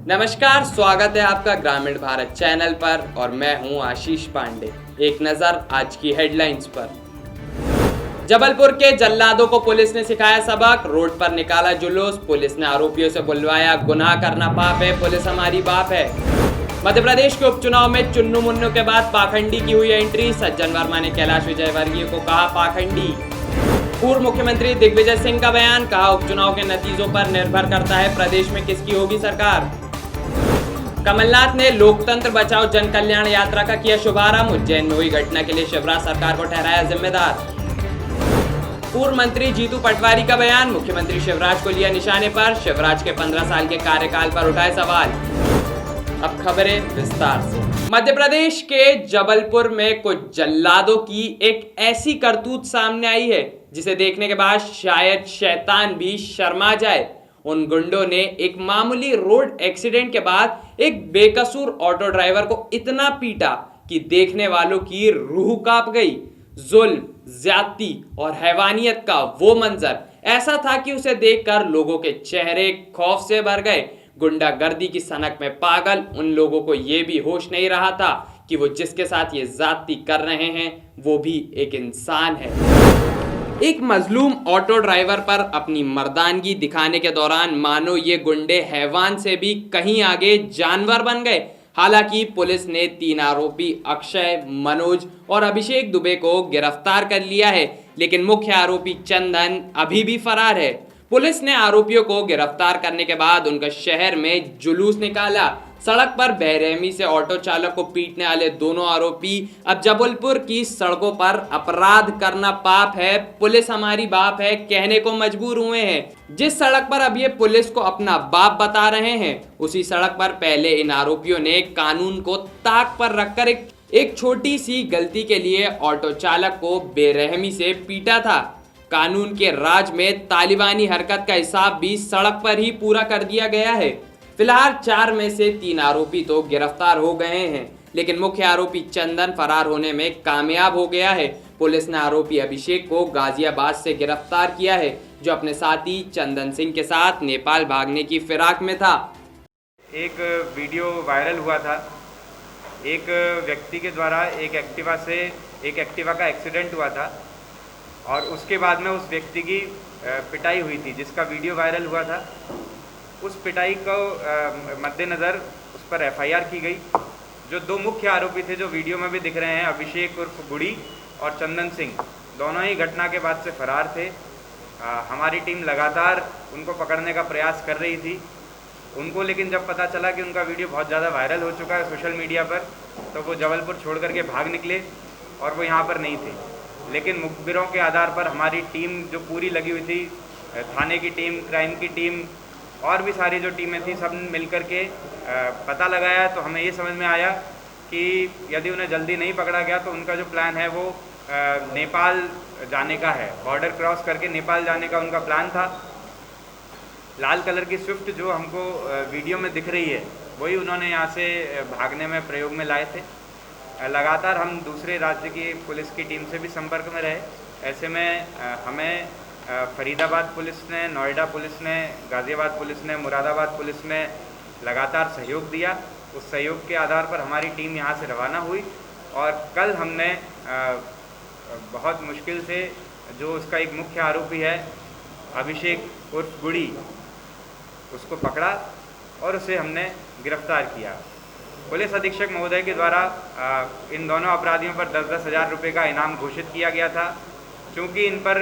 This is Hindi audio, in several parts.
नमस्कार, स्वागत है आपका ग्रामीण भारत चैनल पर और मैं हूं आशीष पांडे। एक नजर आज की हेडलाइंस पर। जबलपुर के जल्लादों को पुलिस ने सिखाया सबक, रोड पर निकाला जुलूस। पुलिस ने आरोपियों से बुलवाया, गुनाह करना पाप है, पुलिस हमारी बाप है। मध्य प्रदेश के उपचुनाव में चुन्नू मुन्नू के बाद पाखंडी की हुई एंट्री। सज्जन वर्मा ने कैलाश विजयवर्गीय को कहा पाखंडी। पूर्व मुख्यमंत्री दिग्विजय सिंह का बयान, कहा उपचुनाव के नतीजों पर निर्भर करता है प्रदेश में किसकी होगी सरकार। कमलनाथ ने लोकतंत्र बचाओ जन कल्याण यात्रा का किया शुभारंभ। उज्जैन में हुई घटना के लिए शिवराज सरकार को ठहराया जिम्मेदार। पूर्व मंत्री जीतू पटवारी का बयान, मुख्यमंत्री शिवराज को लिया निशाने पर। शिवराज के 15 साल के कार्यकाल पर उठाए सवाल। अब खबरें विस्तार से। मध्य प्रदेश के जबलपुर में कुछ जल्लादों की एक ऐसी करतूत सामने आई है जिसे देखने के बाद शायद शैतान भी शर्मा जाए। उन गुंडों ने एक मामूली रोड एक्सीडेंट के बाद एक बेकसूर ऑटो ड्राइवर को इतना पीटा कि देखने वालों की रूह कांप गई। जुल्म, ज्यादती और हैवानियत का वो मंजर ऐसा था कि उसे देखकर लोगों के चेहरे खौफ से भर गए। गुंडागर्दी की सनक में पागल उन लोगों को ये भी होश नहीं रहा था कि वो जिसके साथ ये ज्यादती कर रहे हैं वो भी एक इंसान है। एक मजलूम ऑटो ड्राइवर पर अपनी मर्दानगी दिखाने के दौरान मानो ये गुंडे हैवान से भी कहीं आगे जानवर बन गए। हालांकि पुलिस ने 3 आरोपी अक्षय, मनोज और अभिषेक दुबे को गिरफ्तार कर लिया है, लेकिन मुख्य आरोपी चंदन अभी भी फरार है। पुलिस ने आरोपियों को गिरफ्तार करने के बाद उनका शहर में जुलूस निकाला। सड़क पर बेरहमी से ऑटो चालक को पीटने वाले दोनों आरोपी अब जबलपुर की सड़कों पर अपराध करना पाप है, पुलिस हमारी बाप है कहने को मजबूर हुए हैं। जिस सड़क पर अब ये पुलिस को अपना बाप बता रहे हैं, उसी सड़क पर पहले इन आरोपियों ने कानून को ताक पर रखकर एक छोटी सी गलती के लिए ऑटो चालक को बेरहमी से पीटा था। कानून के राज में तालिबानी हरकत का हिसाब भी सड़क पर ही पूरा कर दिया गया है। फिलहाल 4 में से 3 आरोपी तो गिरफ्तार हो गए हैं, लेकिन मुख्य आरोपी चंदन फरार होने में कामयाब हो गया है। पुलिस ने आरोपी अभिषेक को गाजियाबाद से गिरफ्तार किया है, जो अपने साथी चंदन सिंह के साथ नेपाल भागने की फिराक में था। एक वीडियो वायरल हुआ था। एक व्यक्ति के द्वारा एक एक्टिवा का एक्सीडेंट हुआ था और उसके बाद में उस व्यक्ति की पिटाई हुई थी, जिसका वीडियो वायरल हुआ था। उस पिटाई को मद्देनज़र उस पर एफआईआर की गई। जो 2 मुख्य आरोपी थे जो वीडियो में भी दिख रहे हैं, अभिषेक उर्फ गुड़ी और चंदन सिंह, दोनों ही घटना के बाद से फरार थे। हमारी टीम लगातार उनको पकड़ने का प्रयास कर रही थी। उनको लेकिन जब पता चला कि उनका वीडियो बहुत ज़्यादा वायरल हो चुका है सोशल मीडिया पर, तो वो जबलपुर छोड़ करके भाग निकले और वो यहाँ पर नहीं थे। लेकिन मुखबिरों के आधार पर हमारी टीम जो पूरी लगी हुई थी, थाने की टीम, क्राइम की टीम और भी सारी जो टीमें थी, सब मिलकर के पता लगाया, तो हमें ये समझ में आया कि यदि उन्हें जल्दी नहीं पकड़ा गया तो उनका जो प्लान है वो नेपाल जाने का है। बॉर्डर क्रॉस करके नेपाल जाने का उनका प्लान था। लाल कलर की स्विफ्ट जो हमको वीडियो में दिख रही है, वही उन्होंने यहाँ से भागने में प्रयोग में लाए थे। लगातार हम दूसरे राज्य की पुलिस की टीम से भी संपर्क में रहे। ऐसे में हमें फरीदाबाद पुलिस ने, नोएडा पुलिस ने, गाज़ियाबाद पुलिस ने, मुरादाबाद पुलिस ने लगातार सहयोग दिया। उस सहयोग के आधार पर हमारी टीम यहाँ से रवाना हुई और कल हमने बहुत मुश्किल से जो उसका एक मुख्य आरोपी है अभिषेक उर्फ गुड़ी, उसको पकड़ा और उसे हमने गिरफ्तार किया। पुलिस अधीक्षक महोदय के द्वारा इन दोनों अपराधियों पर 10-10 हज़ार रुपये का इनाम घोषित किया गया था। चूँकि इन पर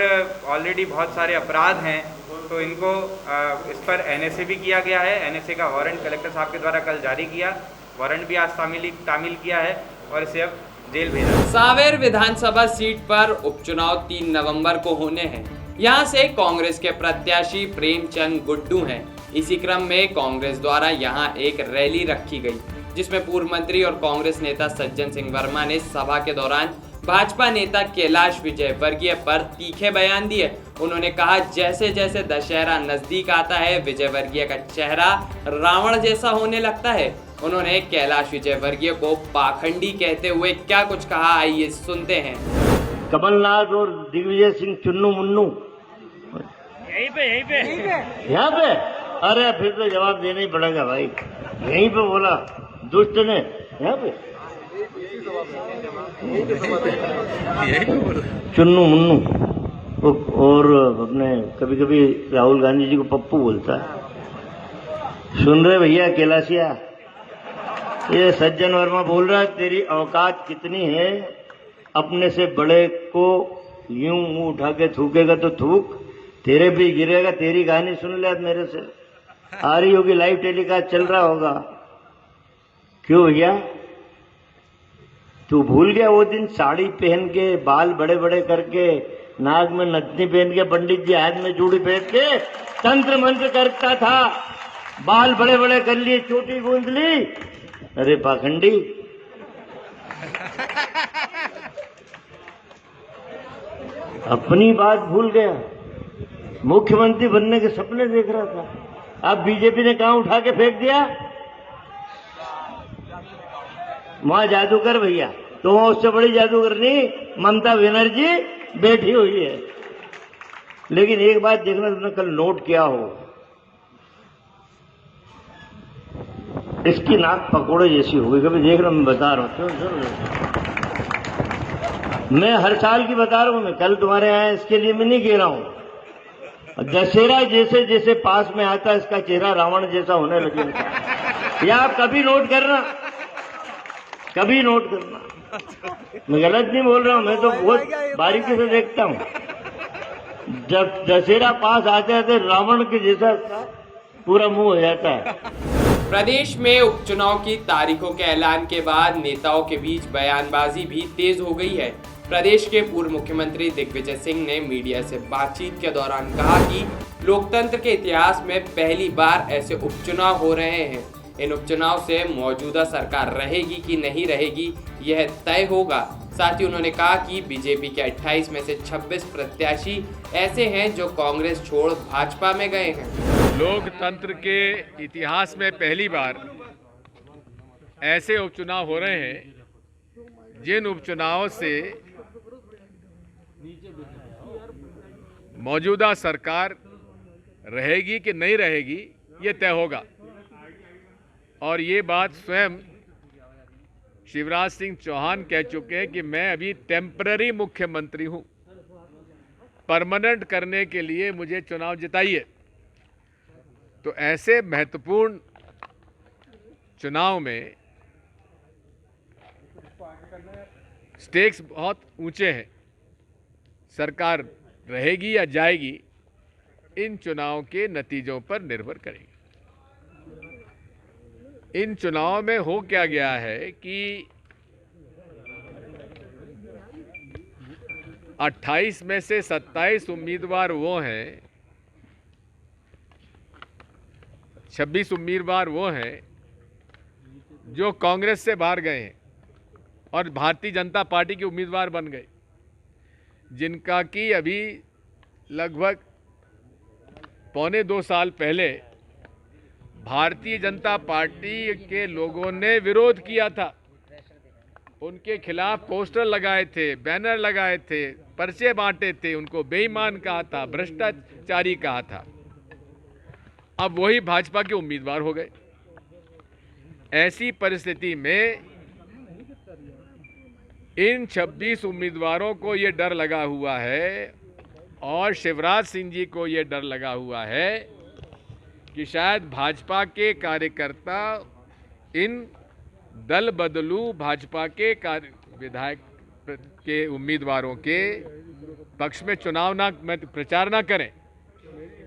ऑलरेडी बहुत सारे अपराध हैं, तो इनको इस पर एनएसए भी किया गया है। एनएसए का वारंट कलेक्टर साहब के द्वारा कल जारी किया। वारंट भी आज तामील किया है और इसे अब जेल भेजा। सांवेर विधानसभा सीट पर उपचुनाव 3 नवंबर को होने हैं। यहाँ से कांग्रेस के प्रत्याशी प्रेमचंद गुड्डू हैं। इसी क्रम में कांग्रेस द्वारा यहाँ एक रैली रखी गई, जिसमें पूर्व मंत्री और कांग्रेस नेता सज्जन सिंह वर्मा ने सभा के दौरान भाजपा नेता कैलाश विजयवर्गीय पर तीखे बयान दिए। उन्होंने कहा, जैसे जैसे दशहरा नजदीक आता है विजयवर्गीय का चेहरा रावण जैसा होने लगता है। उन्होंने कैलाश विजयवर्गीय को पाखंडी कहते हुए क्या कुछ कहा, आइए सुनते हैं। कमलनाथ और दिग्विजय सिंह चुन्नू मुन्नू, यहाँ पे? अरे फिर तो जवाब देना ही पड़ेगा भाई। यहीं पे बोला दुष्ट ने, यहाँ पे चुन्नू मुन्नू और अपने कभी कभी राहुल गांधी जी को पप्पू बोलता है। सुन रहे भैया कैलाशिया, ये सज्जन वर्मा बोल रहा है तेरी औकात कितनी है, अपने से बड़े को यूं मुंह उठा के थूकेगा तो थूक, तेरे भी गिरेगा। तेरी कहानी सुन ले मेरे से, आ रही होगी लाइव टेलीकास्ट चल रहा होगा। क्यों भैया तू भूल गया वो दिन साड़ी पहन के, बाल बड़े बड़े करके, नाक में नथनी पहन के, पंडित जी हाथ में चूड़ी पहन के तंत्र मंत्र करता था, बाल बड़े बड़े कर लिए, चोटी गूंद ली। अरे पाखंडी, अपनी बात भूल गया। मुख्यमंत्री बनने के सपने देख रहा था, अब बीजेपी ने कहां उठा के फेंक दिया? वहां जादूगर भैया, तो वहां उससे बड़ी जादूगरनी ममता बनर्जी बैठी हुई है। लेकिन एक बात देखना, तुमने कल नोट किया हो, इसकी नाक पकोड़े जैसी हो गई। कभी देख रहा, मैं बता रहा हूं, मैं हर साल की बता रहा हूं। मैं कल तुम्हारे यहाँ इसके लिए मैं नहीं कह रहा हूं। दशहरा जैसे जैसे पास में आता, इसका चेहरा रावण जैसा होने लगेगा। या आप कभी नोट करना, कभी नोट करना, मैं गलत नहीं बोल रहा हूं, मैं तो बहुत बारीकी से देखता हूं। जब दशहरा पास आते आते रावण के जैसा पूरा मुंह हो जाता है। प्रदेश में उपचुनाव की तारीखों के ऐलान के बाद नेताओं के बीच बयानबाजी भी तेज हो गई है। प्रदेश के पूर्व मुख्यमंत्री दिग्विजय सिंह ने मीडिया से बातचीत के दौरान कहा कि लोकतंत्र के इतिहास में पहली बार ऐसे उपचुनाव हो रहे हैं। इन उपचुनाव से मौजूदा सरकार रहेगी कि नहीं रहेगी, यह तय होगा। साथ ही उन्होंने कहा कि बीजेपी के 28 में से 26 प्रत्याशी ऐसे हैं जो कांग्रेस छोड़ भाजपा में गए हैं। लोकतंत्र के इतिहास में पहली बार ऐसे उपचुनाव हो रहे हैं जिन उपचुनावों से मौजूदा सरकार रहेगी कि नहीं रहेगी, ये तय होगा। और ये बात स्वयं शिवराज सिंह चौहान कह चुके हैं कि मैं अभी टेम्पररी मुख्यमंत्री हूं, परमानेंट करने के लिए मुझे चुनाव जिताइए। तो ऐसे महत्वपूर्ण चुनाव में स्टेक्स बहुत ऊंचे हैं। सरकार रहेगी या जाएगी, इन चुनाव के नतीजों पर निर्भर करेगी। इन चुनाव में हो क्या गया है कि 28 में से 27 उम्मीदवार वो हैं, 26 उम्मीदवार वो हैं जो कांग्रेस से बाहर गए हैं और भारतीय जनता पार्टी के उम्मीदवार बन गए, जिनका कि अभी लगभग पौने 2 साल पहले भारतीय जनता पार्टी के लोगों ने विरोध किया था। उनके खिलाफ पोस्टर लगाए थे, बैनर लगाए थे, पर्चे बांटे थे, उनको बेईमान कहा था, भ्रष्टाचारी कहा था। अब वही भाजपा के उम्मीदवार हो गए। ऐसी परिस्थिति में इन 26 उम्मीदवारों को ये डर लगा हुआ है और शिवराज सिंह जी को ये डर लगा हुआ है कि शायद भाजपा के कार्यकर्ता इन दल बदलू भाजपा के विधायक के उम्मीदवारों के पक्ष में प्रचार ना करें।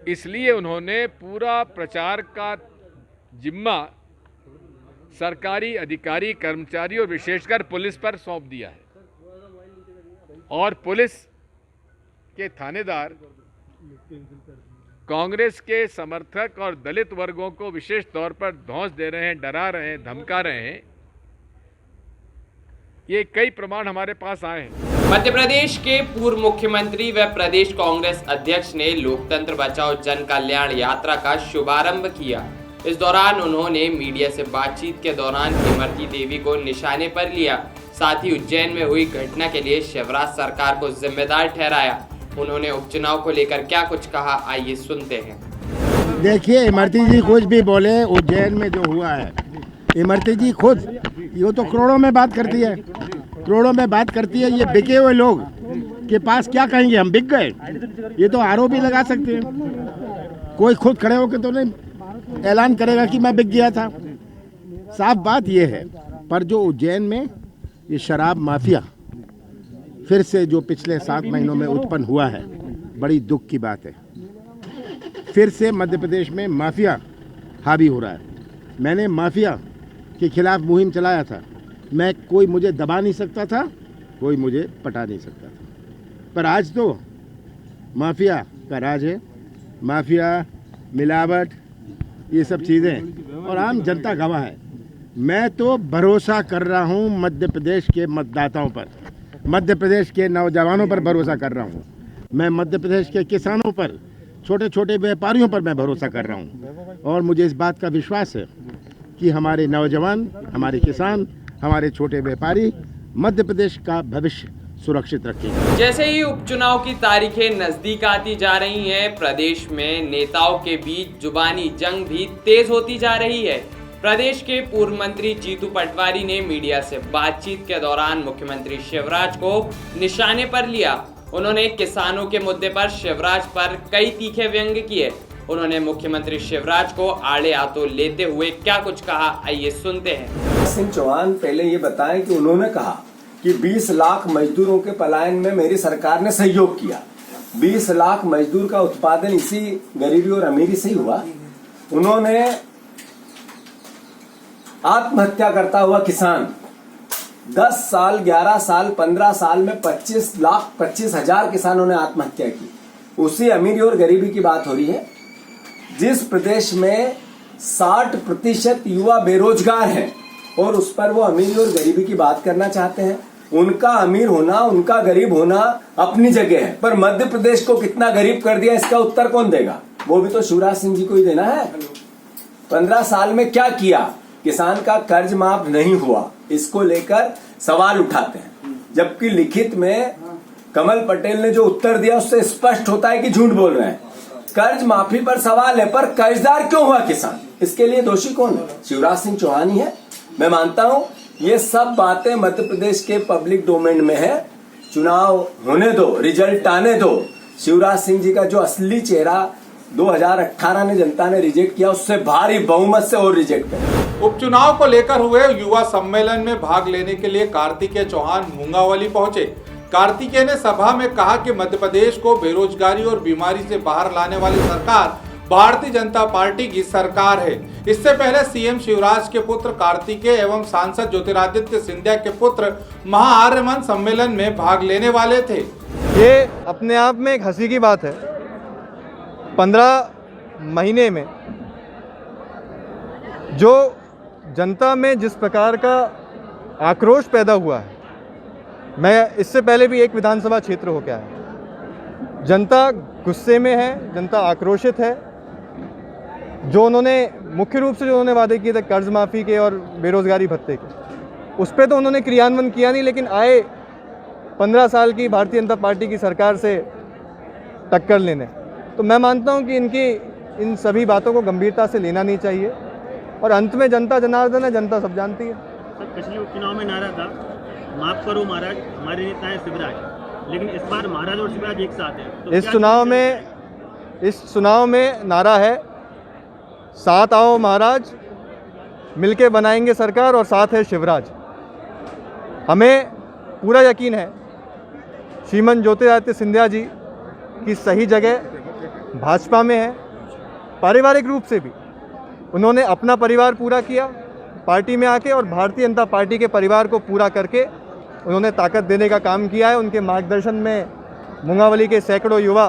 इसलिए उन्होंने पूरा प्रचार का जिम्मा सरकारी अधिकारी, कर्मचारी और विशेषकर पुलिस पर सौंप दिया है। और पुलिस के थानेदार कांग्रेस के समर्थक और दलित वर्गों को विशेष तौर पर धौंस दे रहे हैं, डरा रहे हैं, धमका रहे हैं। ये कई प्रमाण हमारे पास आए हैं। मध्य प्रदेश के पूर्व मुख्यमंत्री व प्रदेश कांग्रेस अध्यक्ष ने लोकतंत्र बचाओ जन कल्याण यात्रा का शुभारंभ किया। इस दौरान उन्होंने मीडिया से बातचीत के दौरान इमरती देवी को निशाने पर लिया। साथ ही उज्जैन में हुई घटना के लिए शिवराज सरकार को जिम्मेदार ठहराया। उन्होंने उपचुनाव को लेकर क्या कुछ कहा, आइए सुनते हैं। देखिए, इमरती जी कुछ भी बोले, उज्जैन में जो हुआ है, इमरती जी खुद ये तो करोड़ों में बात करती है, करोड़ों में बात करती है। ये बिके हुए लोग के पास क्या कहेंगे, हम बिक गए, ये तो आरोप भी लगा सकते हैं। कोई खुद खड़े होकर तो नहीं ऐलान करेगा कि मैं बिक गया था। साफ बात ये है। पर जो उज्जैन में ये शराब माफिया फिर से जो पिछले 7 महीनों में उत्पन्न हुआ है, बड़ी दुख की बात है। फिर से मध्य प्रदेश में माफिया हावी हो रहा है। मैंने माफिया के खिलाफ मुहिम चलाया था। कोई मुझे दबा नहीं सकता था, कोई मुझे पटा नहीं सकता था। पर आज तो माफिया का राज है। माफिया, मिलावट, ये सब चीज़ें, और आम जनता गवाह है। मैं तो भरोसा कर रहा हूँ मध्य प्रदेश के मतदाताओं पर, मध्य प्रदेश के नौजवानों पर भरोसा कर रहा हूँ। मैं मध्य प्रदेश के किसानों पर, छोटे छोटे व्यापारियों पर मैं भरोसा कर रहा हूँ। और मुझे इस बात का विश्वास है कि हमारे नौजवान, हमारे किसान, हमारे छोटे व्यापारी मध्य प्रदेश का भविष्य सुरक्षित रखेंगे। जैसे ही उपचुनाव की तारीखें नजदीक आती जा रही हैं, प्रदेश में नेताओं के बीच जुबानी जंग भी तेज होती जा रही है। प्रदेश के पूर्व मंत्री जीतू पटवारी ने मीडिया से बातचीत के दौरान मुख्यमंत्री शिवराज को निशाने पर लिया। उन्होंने किसानों के मुद्दे पर शिवराज पर कई तीखे व्यंग्य किए। उन्होंने मुख्यमंत्री शिवराज को आड़े हाथों लेते हुए क्या कुछ कहा, आइए सुनते हैं। सिंह चौहान पहले ये बताएं कि उन्होंने कहा कि 20 लाख मजदूरों के पलायन में मेरी सरकार ने सहयोग किया। 20 लाख मजदूर का उत्पादन इसी गरीबी और अमीरी से ही हुआ। उन्होंने आत्महत्या करता हुआ किसान 10 साल, 11 साल, 15 साल में 25,25,000 किसानों ने आत्महत्या की। उसी अमीरी और गरीबी की बात हो रही है। जिस प्रदेश में 60% युवा बेरोजगार हैं और उस पर वो अमीरी और गरीबी की बात करना चाहते हैं। उनका अमीर होना, उनका गरीब होना अपनी जगह है, पर मध्य प्रदेश को कितना गरीब कर दिया इसका उत्तर कौन देगा? वो भी तो शिवराज सिंह जी को ही देना है। 15 साल में क्या किया? किसान का कर्ज माफ नहीं हुआ, इसको लेकर सवाल उठाते हैं। जबकि लिखित में कमल पटेल ने जो उत्तर दिया उससे स्पष्ट होता है कि झूठ बोल रहे हैं। कर्ज माफी पर सवाल है, पर कर्जदार क्यों हुआ किसान? इसके लिए दोषी कौन है? शिवराज सिंह चौहान ही है। मैं मानता हूं ये सब बातें मध्य प्रदेश के पब्लिक डोमेन में है। चुनाव होने दो, रिजल्ट आने दो। शिवराज सिंह जी का जो असली चेहरा 2018 में जनता ने रिजेक्ट किया, उससे भारी बहुमत से और रिजेक्ट करें। उपचुनाव को लेकर हुए युवा सम्मेलन में भाग लेने के लिए कार्तिकेय चौहान मूंगावली पहुंचे। कार्तिकेय ने सभा में कहा कि मध्य प्रदेश को बेरोजगारी और बीमारी से बाहर लाने वाली सरकार भारतीय जनता पार्टी की सरकार है। इससे पहले सीएम शिवराज के पुत्र कार्तिकेय एवं सांसद ज्योतिरादित्य सिंधिया के पुत्र महाआर्यमन सम्मेलन में भाग लेने वाले थे। ये अपने आप में एक हंसी की बात है। 15 महीने में जो जनता में जिस प्रकार का आक्रोश पैदा हुआ है, मैं इससे पहले भी एक विधानसभा क्षेत्र हो गया है। जनता गुस्से में है, जनता आक्रोशित है। जो उन्होंने मुख्य रूप से जो उन्होंने वादे किए थे कर्ज माफ़ी के और बेरोजगारी भत्ते के, उस पर तो उन्होंने क्रियान्वयन किया नहीं, लेकिन आए 15 साल की भारतीय जनता पार्टी की सरकार से टक्कर लेने। तो मैं मानता हूं कि इनकी इन सभी बातों को गंभीरता से लेना नहीं चाहिए और अंत में जनता जनार्दन है, जनता सब जानती है। सर, पिछले उपचुनाव में नारा था माफ करो महाराज, हमारे नेता है शिवराज, लेकिन इस बार महाराज और शिवराज एक साथ हैं। तो इस चुनाव में नारा है साथ आओ महाराज, मिलके बनाएंगे सरकार और साथ है शिवराज। हमें पूरा यकीन है श्रीमान ज्योतिरादित्य सिंधिया जी की सही जगह भाजपा में है। पारिवारिक रूप से भी उन्होंने अपना परिवार पूरा किया पार्टी में आके, और भारतीय जनता पार्टी के परिवार को पूरा करके उन्होंने ताकत देने का काम किया है। उनके मार्गदर्शन में मूंगावली के सैकड़ों युवा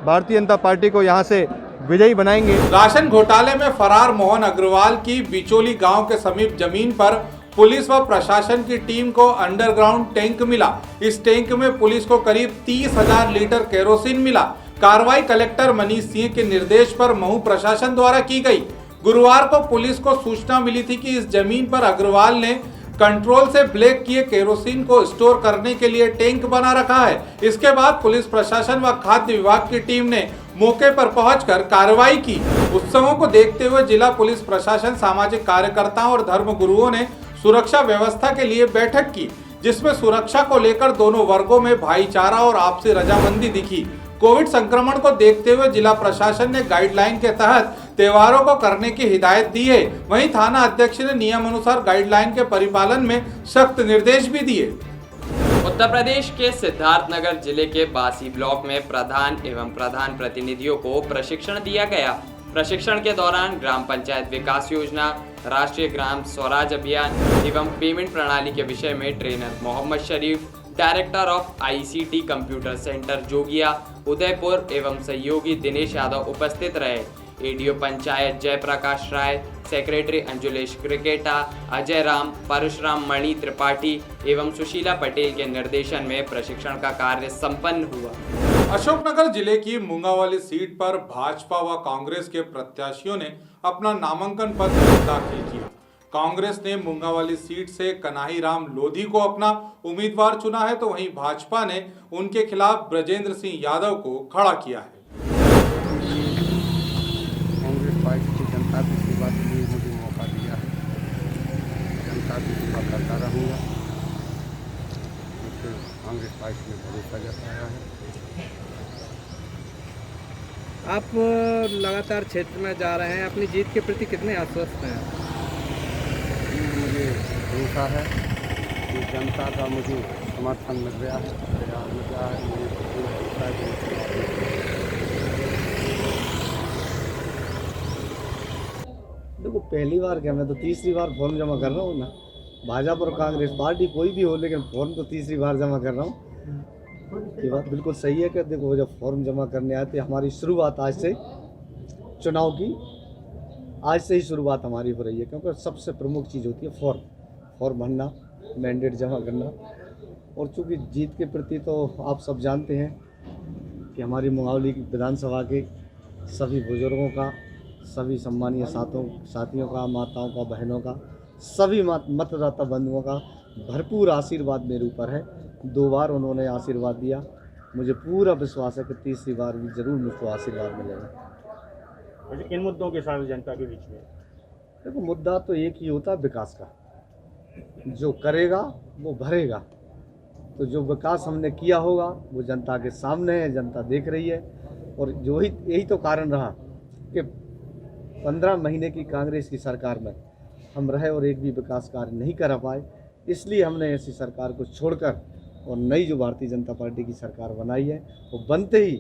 भारतीय जनता पार्टी को यहां से विजयी बनाएंगे। राशन घोटाले में फरार मोहन अग्रवाल की बिचौली गांव के समीप जमीन पर पुलिस व प्रशासन की टीम को अंडरग्राउंड टैंक मिला। इस टैंक में पुलिस को करीब 30,000 लीटर केरोसिन मिला। कार्रवाई कलेक्टर मनीष सिंह के निर्देश पर महू प्रशासन द्वारा की गई। गुरुवार को पुलिस को सूचना मिली थी कि इस जमीन पर अग्रवाल ने कंट्रोल से ब्लैक किए केरोसिन को स्टोर करने के लिए टैंक बना रखा है। इसके बाद पुलिस प्रशासन व खाद्य विभाग की टीम ने मौके पर पहुंचकर कार्रवाई की। उत्सवों को देखते हुए जिला पुलिस प्रशासन, सामाजिक कार्यकर्ताओं और धर्म गुरुओं ने सुरक्षा व्यवस्था के लिए बैठक की, जिसमें सुरक्षा को लेकर दोनों वर्गों में भाईचारा और आपसी रजामंदी दिखी। कोविड संक्रमण को देखते हुए जिला प्रशासन ने गाइडलाइन के तहत त्योहारों को करने की हिदायत दी है। वहीं थाना अध्यक्ष ने नियम अनुसार गाइडलाइन के परिपालन में सख्त निर्देश भी दिए। उत्तर प्रदेश के सिद्धार्थनगर जिले के बासी ब्लॉक में प्रधान एवं प्रधान प्रतिनिधियों को प्रशिक्षण दिया गया। प्रशिक्षण के दौरान ग्राम पंचायत विकास योजना, राष्ट्रीय ग्राम स्वराज अभियान एवं पेमेंट प्रणाली के विषय में trainer Mohammad Sharif, director of ICT computer centre Jogia Udaipur एवं सहयोगी दिनेश यादव उपस्थित रहे। ADO पंचायत जयप्रकाश राय, सेक्रेटरी अंजुलेश क्रिकेटा, अजय राम, परशुराम मणि त्रिपाठी एवं सुशीला पटेल के निर्देशन में प्रशिक्षण का कार्य संपन्न हुआ। अशोकनगर जिले की मुंगावाली सीट पर भाजपा व कांग्रेस के प्रत्याशियों ने अपना नामांकन पत्र दाखिल किया। कांग्रेस ने मुंगावाली सीट से कन्हई राम लोधी को अपना उम्मीदवार चुना है, तो वहीं भाजपा ने उनके खिलाफ ब्रजेंद्र सिंह यादव को खड़ा किया है। कांग्रेस पार्टी की जनता की सेवा के लिए मुझे मौका दिया है। जनता की सेवा करता रहूँगा। मुझे कांग्रेस पार्टी ने भरोसा जताया है। आप लगातार क्षेत्र में जा रहे हैं, अपनी जीत के प्रति कितने आश्वस्त हैं? मुझे भरोसा है कि जनता का मुझे समर्थन मिल रहा है, प्यार मिल रहा है। मुझे भरोसा है कि देखो, पहली बार क्या, मैं तो तीसरी बार फॉर्म जमा कर रहा हूँ ना। भाजपा और कांग्रेस पार्टी कोई भी हो, लेकिन फॉर्म तो तीसरी बार जमा कर रहा हूँ। ये बात बिल्कुल सही है कि देखो, जब फॉर्म जमा करने आए थे, हमारी शुरुआत आज से चुनाव की आज से ही शुरुआत हमारी हो रही है, क्योंकि सबसे प्रमुख चीज़ होती है फॉर्म भरना, मैंडेट जमा करना। और चूँकि जीत के प्रति तो आप सब जानते हैं कि हमारी मुंगावली की विधानसभा के सभी बुजुर्गों का, सभी सम्मानीय साथियों का, माताओं का, बहनों का, सभी मतदाता बंधुओं का भरपूर आशीर्वाद मेरे ऊपर है। 2 बार उन्होंने आशीर्वाद दिया। मुझे पूरा विश्वास है कि तीसरी बार भी जरूर मुझको आशीर्वाद मिलेगा। किन मुद्दों के साथ जनता के बीच में? देखो, मुद्दा तो एक ही होता है, विकास का। जो करेगा वो भरेगा। तो जो विकास हमने किया होगा वो जनता के सामने है, जनता देख रही है। और जो यही तो कारण रहा कि 15 महीने की कांग्रेस की सरकार में हम रहे और एक भी विकास कार्य नहीं कर पाए। इसलिए हमने ऐसी सरकार को छोड़कर और नई जो भारतीय जनता पार्टी की सरकार बनाई है, वो बनते ही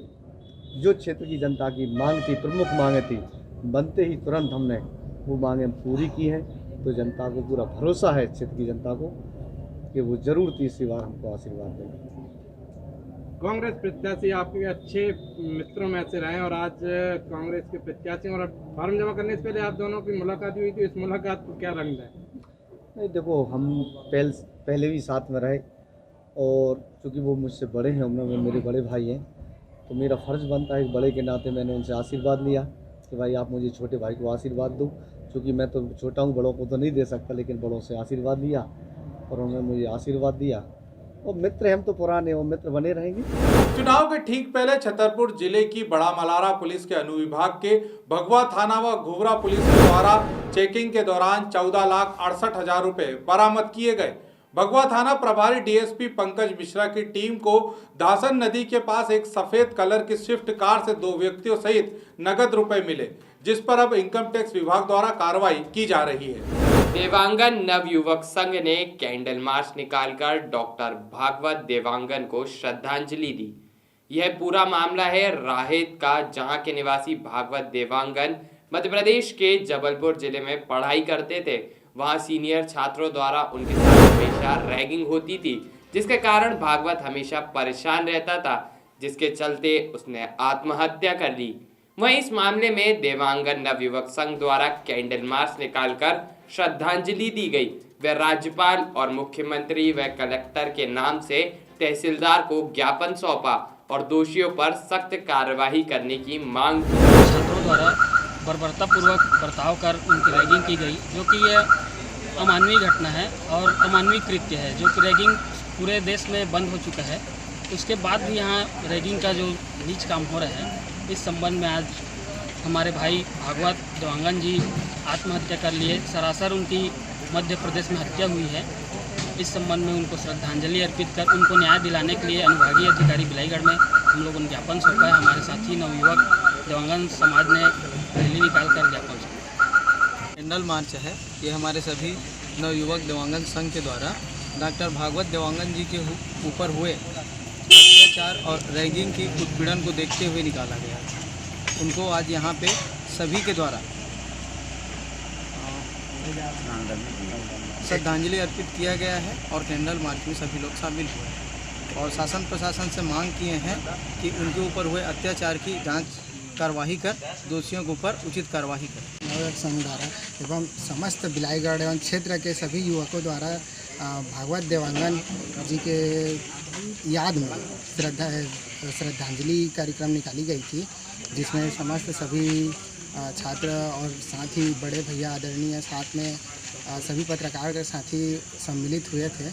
जो क्षेत्र की जनता की मांग थी, प्रमुख मांगें थी, बनते ही तुरंत हमने वो मांगें पूरी की हैं। तो जनता को पूरा भरोसा है, क्षेत्र की जनता को, कि वो जरूर तीसरी बार हमको आशीर्वाद देंगे। कांग्रेस प्रत्याशी आपके अच्छे मित्रों में से रहे और आज कांग्रेस के प्रत्याशी, और फॉर्म जमा करने से पहले आप दोनों की मुलाकात हुई थी। इस मुलाकात को क्या रंग है? नहीं, देखो, हम पहले भी साथ में रहे, और चूँकि वो मुझसे बड़े हैं उम्र में, मेरे बड़े भाई हैं, तो मेरा फ़र्ज़ बनता है एक बड़े के नाते मैंने उनसे आशीर्वाद लिया कि भाई आप मुझे छोटे भाई को आशीर्वाद दो। क्योंकि मैं तो छोटा हूँ, बड़ों को तो नहीं दे सकता, लेकिन बड़ों से आशीर्वाद लिया और उन्होंने मुझे आशीर्वाद दिया। और मित्र हम तो पुराने, वो मित्र बने रहेंगे। चुनाव के ठीक पहले छतरपुर जिले की बड़ा मलारा पुलिस के अनुविभाग के भगवा थाना व घुघरा पुलिस के द्वारा चेकिंग के दौरान 14,68,000 रुपए बरामद किए गए। भगवा थाना प्रभारी DSP पंकज मिश्रा की टीम को दासन नदी के पास एक सफेद कलर की स्विफ्ट कार से 2 व्यक्तियों सहित नगद रुपए मिले, जिस पर अब इनकम टैक्स विभाग द्वारा कार्रवाई की जा रही है। देवांगन नवयुवक संघ ने कैंडल मार्च निकालकर डॉक्टर भागवत देवांगन को श्रद्धांजलि दी। यह पूरा मामला है राहेत का, जहां के निवासी भागवत देवांगन मध्य प्रदेश के जबलपुर जिले में पढ़ाई करते थे। वहां सीनियर छात्रों द्वारा उनके साथ हमेशा रैगिंग होती थी, जिसके कारण भागवत हमेशा परेशान रहता था, जिसके चलते उसने आत्महत्या कर ली। वहीं इस मामले में देवांगन नवयुवक संघ द्वारा कैंडल मार्च निकालकर श्रद्धांजलि दी गई। वे राज्यपाल और मुख्यमंत्री व कलेक्टर के नाम से तहसीलदार को ज्ञापन सौंपा और दोषियों पर सख्त कार्रवाई करने की मांग की। छात्रों द्वारा बर्बरतापूर्वक बर्ताव कर उनकी रैगिंग की गई, जो कि यह अमानवीय घटना है और अमानवीय कृत्य है, जो कि रैगिंग पूरे देश में बंद हो चुका है। उसके बाद भी यहाँ रैगिंग का जो नीच काम हो रहा है, इस संबंध में आज हमारे भाई भागवत देवांगन जी आत्महत्या कर लिए। सरासर उनकी मध्य प्रदेश में हत्या हुई है। इस संबंध में उनको श्रद्धांजलि अर्पित कर उनको न्याय दिलाने के लिए अनुभागीय अधिकारी बिलाईगढ़ में हम लोगों ने ज्ञापन सौंपा है। हमारे साथी नवयुवक देवांगन समाज ने रैली निकाल कर ज्ञापन सौंपा। कैंडल मार्च है, ये हमारे सभी नवयुवक देवांगन संघ के द्वारा डॉक्टर भागवत देवांगन जी के ऊपर हुए अत्याचार और रैगिंग की उत्पीड़न को देखते हुए निकाला गया। उनको आज यहाँ पे सभी के द्वारा श्रद्धांजलि अर्पित किया गया है और कैंडल मार्च में सभी लोग शामिल हुए और शासन प्रशासन से मांग किए हैं कि उनके ऊपर हुए अत्याचार की जांच कार्रवाई कर दोषियों के ऊपर उचित कार्रवाई करें। नवयुवक संघ द्वारा एवं समस्त बिलाईगढ़ एवं क्षेत्र के सभी युवकों द्वारा भागवत देवांगन जी के याद में श्रद्धांजलि कार्यक्रम निकाली गई थी, जिसमें समस्त सभी छात्र और साथ ही बड़े भैया आदरणीय साथ में सभी पत्रकार के साथी सम्मिलित हुए थे।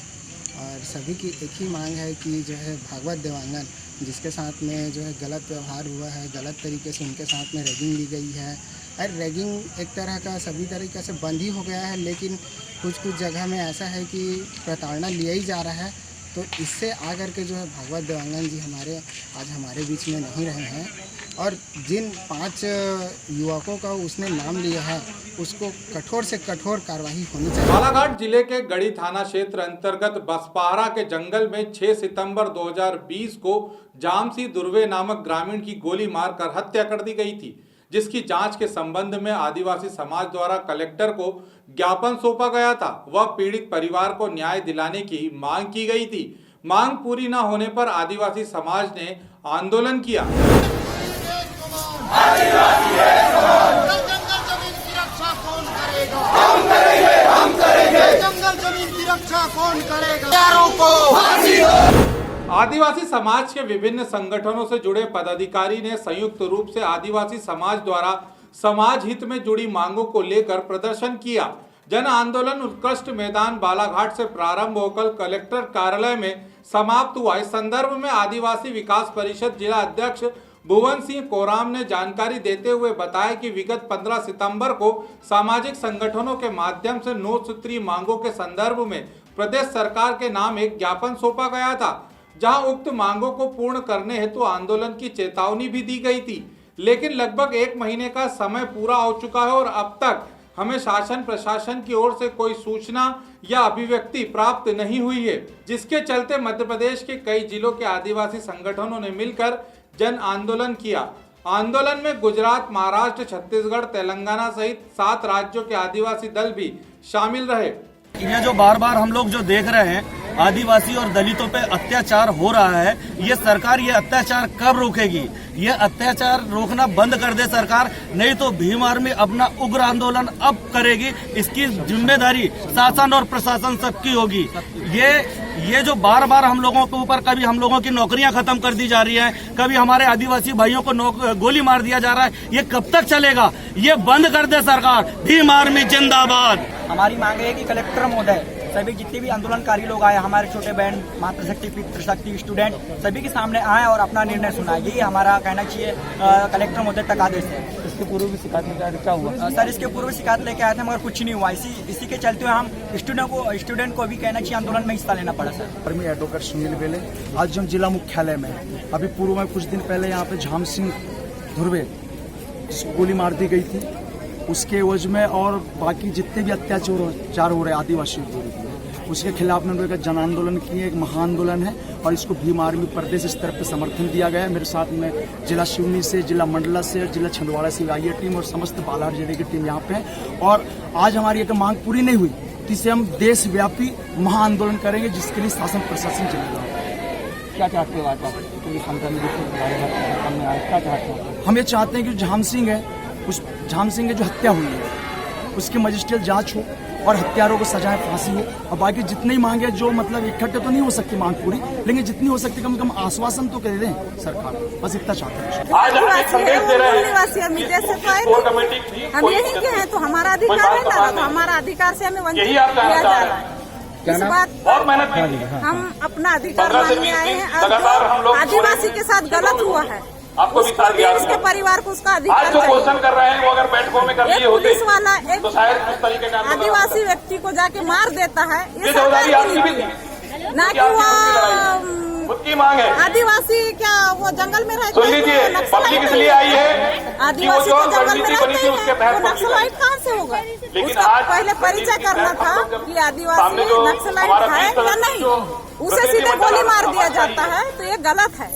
और सभी की एक ही मांग है कि जो है भागवत देवांगन जिसके साथ में जो है गलत व्यवहार हुआ है, गलत तरीके से उनके साथ में रैगिंग ली गई है। और रैगिंग एक तरह का सभी तरीके से बंद ही हो गया है, लेकिन कुछ जगह में ऐसा है कि प्रताड़ना लिया ही जा रहा है। तो इससे आकर के जो है भागवत देवांगन जी आज हमारे बीच में नहीं रहे हैं और जिन 5 युवकों का उसने नाम लिया है उसको कठोर से कठोर कार्रवाई होनी चाहिए। बालाघाट जिले के गढ़ी थाना क्षेत्र अंतर्गत बसपाहरा के जंगल में 6 सितंबर 2020 को जामसी दुर्वे नामक ग्रामीण की गोली मारकर हत्या कर दी गई थी, जिसकी जांच के संबंध में आदिवासी समाज द्वारा कलेक्टर को ज्ञापन सौंपा गया था। वह पीड़ित परिवार को न्याय दिलाने की मांग की गई थी। मांग पूरी न होने पर आदिवासी समाज ने आंदोलन किया। आदिवासी समाज के विभिन्न संगठनों से जुड़े पदाधिकारी ने संयुक्त रूप से आदिवासी समाज द्वारा समाज हित में जुड़ी मांगों को लेकर प्रदर्शन किया। जन आंदोलन उत्कृष्ट मैदान बालाघाट से प्रारंभ होकर कलेक्टर कार्यालय में समाप्त हुआ। इस संदर्भ में आदिवासी विकास परिषद जिला अध्यक्ष भुवन सिंह कोराम ने जानकारी देते हुए बताया कि विगत 15 सितंबर को सामाजिक संगठनों के माध्यम से 9 सूत्रीय मांगों के संदर्भ में प्रदेश सरकार के नाम एक ज्ञापन सौंपा गया था, जहां उक्त मांगों को पूर्ण करने हेतु आंदोलन की चेतावनी भी दी गई थी। लेकिन लगभग 1 महीने का समय पूरा हो चुका है और अब तक हमें शासन प्रशासन की ओर से कोई सूचना या अभिव्यक्ति प्राप्त नहीं हुई है, जिसके चलते मध्य प्रदेश के कई जिलों के आदिवासी संगठनों ने मिलकर जन आंदोलन किया। आंदोलन में गुजरात, महाराष्ट्र, छत्तीसगढ़, तेलंगाना सहित 7 राज्यों के आदिवासी दल भी शामिल रहे। ये जो बार बार हम लोग जो देख रहे हैं आदिवासी और दलितों पे अत्याचार हो रहा है, ये सरकार ये अत्याचार कब रोकेगी? ये अत्याचार रोकना बंद कर दे सरकार, नहीं तो भीम आर्मी अपना उग्र आंदोलन अब करेगी। इसकी जिम्मेदारी शासन और प्रशासन सबकी होगी। ये जो बार बार हम लोगों के ऊपर कभी हम लोगों की नौकरियां खत्म कर दी जा रही हैं, कभी हमारे आदिवासी भाइयों को गोली मार दिया जा रहा है, ये कब तक चलेगा? ये बंद कर दे सरकार। भीम आर्मी जिंदाबाद। हमारी मांग है कि कलेक्टर महोदय सभी जितने भी आंदोलनकारी लोग आए, हमारे छोटे बहन, मातृशक्ति, पितृशक्ति, स्टूडेंट, सभी के सामने आए और अपना निर्णय सुनाए। यही हमारा कहना चाहिए कलेक्टर महोदय तक आदेश है। इसके पूर्व भी शिकायत लेकर क्या हुआ? सर, इसके पूर्व शिकायत लेके आए थे मगर कुछ नहीं हुआ। इसी के चलते हुए हम स्टूडेंट को भी कहना चाहिए आंदोलन में हिस्सा लेना पड़ा। सर, मैं एडवोकेट सुनील बेले, आज हम जिला मुख्यालय में, अभी पूर्व में कुछ दिन पहले यहाँ पे झाम सिंह धुर्वे गोली मार दी गई थी, उसके एवज में और बाकी जितने भी अत्याचार हो रहे आदिवासियों के, उसके खिलाफ में लोग जन आंदोलन किए, एक महाआंदोलन है और इसको भीम आर्मी प्रदेश स्तर पर समर्थन दिया गया है। मेरे साथ में जिला सिवनी से, जिला मंडला से, जिला छिंदवाड़ा से आई है टीम और समस्त बालाघाट जिले की टीम यहाँ पे है। और आज हमारी एक मांग पूरी नहीं हुई, जिससे हम देशव्यापी महाआंदोलन करेंगे, जिसके लिए शासन प्रशासन चलेगा। क्या चाहते हो आप? हम ये चाहते हैं कि झाम सिंह है, उस झाम सिंह की जो हत्या हुई है उसकी मजिस्ट्रियल जांच हो, और हत्यारों को सजाए फांसी हो। और बाकी जितने ही मांगे जो मतलब इकट्ठे तो नहीं हो सकती मांग पूरी, लेकिन जितनी हो सकती कम से कम आश्वासन तो कर दें सरकार, बस इतना चाहते हैं। हम यही के हैं तो हमारा अधिकार है ना, तो हमारा अधिकार से हमें वंचित किया जा रहा है। इस बात हम अपना अधिकार मांगने आए हैं। और जो आदिवासी के साथ गलत हुआ है आपको भी इसके परिवार को उसका अधिकार आज जो क्वेश्चन कर रहे हैं वो अगर बैठकों में कर लिए होते पुलिस वाला एक तो शायद इस तरीके का आदिवासी व्यक्ति को जाके मार देता है, ये सरकार की नीति है ना कि वो उसकी मांग है। आदिवासी क्या वो जंगल में रहते हैं? सुन लीजिए, पब्लिक इसलिए आई है आदिवासी तो जंगल में रहते हैं, वो नक्सलाइट कहाँ से होगा? उसका पहले परिचय करना था कि आदिवासी नक्सलाइट है या नहीं, उसे सीधे गोली मार दिया जाता है, तो ये गलत है।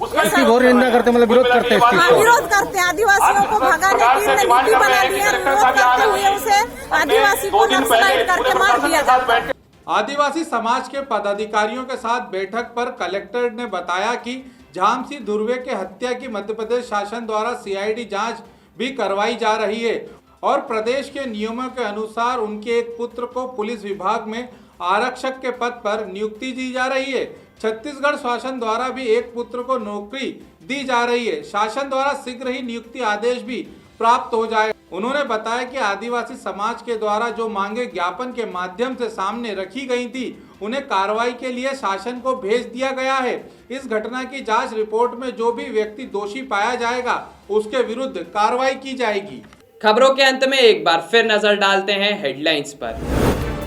इसकी घोर निंदा करते मतलब विरोध करते हैं, विरोध करते हैं। आदिवासियों को भगाने की नीति बना दी है, विरोध करते हुए उसे आदिवासी को नक्सलाइट करके मार दिया जाता है। आदिवासी समाज के पदाधिकारियों के साथ बैठक पर कलेक्टर ने बताया कि झामसी धुर्वे के हत्या की मध्य प्रदेश शासन द्वारा सीआईडी जांच भी करवाई जा रही है और प्रदेश के नियमों के अनुसार उनके एक पुत्र को पुलिस विभाग में आरक्षक के पद पर नियुक्ति दी जा रही है। छत्तीसगढ़ शासन द्वारा भी एक पुत्र को नौकरी दी जा रही है। शासन द्वारा शीघ्र ही नियुक्ति आदेश भी प्राप्त हो जाए। उन्होंने बताया कि आदिवासी समाज के द्वारा जो मांगे ज्ञापन के माध्यम से सामने रखी गई थी, उन्हें कार्रवाई के लिए शासन को भेज दिया गया है। इस घटना की जांच रिपोर्ट में जो भी व्यक्ति दोषी पाया जाएगा उसके विरुद्ध कार्रवाई की जाएगी। खबरों के अंत में एक बार फिर नजर डालते हैं हेडलाइंस पर।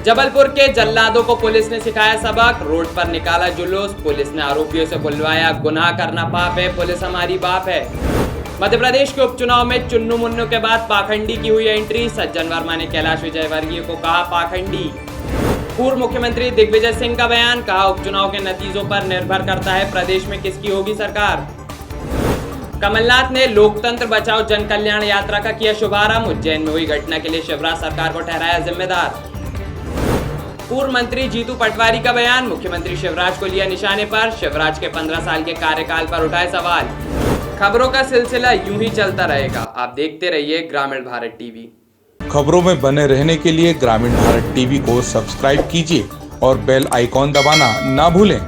जबलपुर के जल्लादों को पुलिस ने सिखाया सबक, रोड पर निकाला जुलूस, पुलिस ने आरोपियों से बुलवाया, गुनाह करना पाप है, पुलिस हमारी बाप है। मध्य प्रदेश के उपचुनाव में चुन्नू मुन्नू के बाद पाखंडी की हुई एंट्री, सज्जन वर्मा ने कैलाश विजयवर्गीय को कहा पाखंडी। पूर्व मुख्यमंत्री दिग्विजय सिंह का बयान, कहा उपचुनाव के नतीजों पर निर्भर करता है प्रदेश में किसकी होगी सरकार। कमलनाथ ने लोकतंत्र बचाओ जन कल्याण यात्रा का किया शुभारंभ, उज्जैन में हुई घटना के लिए शिवराज सरकार को ठहराया जिम्मेदार। पूर्व मंत्री जीतू पटवारी का बयान, मुख्यमंत्री शिवराज को लिया निशाने पर, शिवराज के 15 साल के कार्यकाल पर उठाए सवाल। खबरों का सिलसिला यूं ही चलता रहेगा, आप देखते रहिए ग्रामीण भारत टीवी। खबरों में बने रहने के लिए ग्रामीण भारत टीवी को सब्सक्राइब कीजिए और बेल आइकॉन दबाना ना भूलें।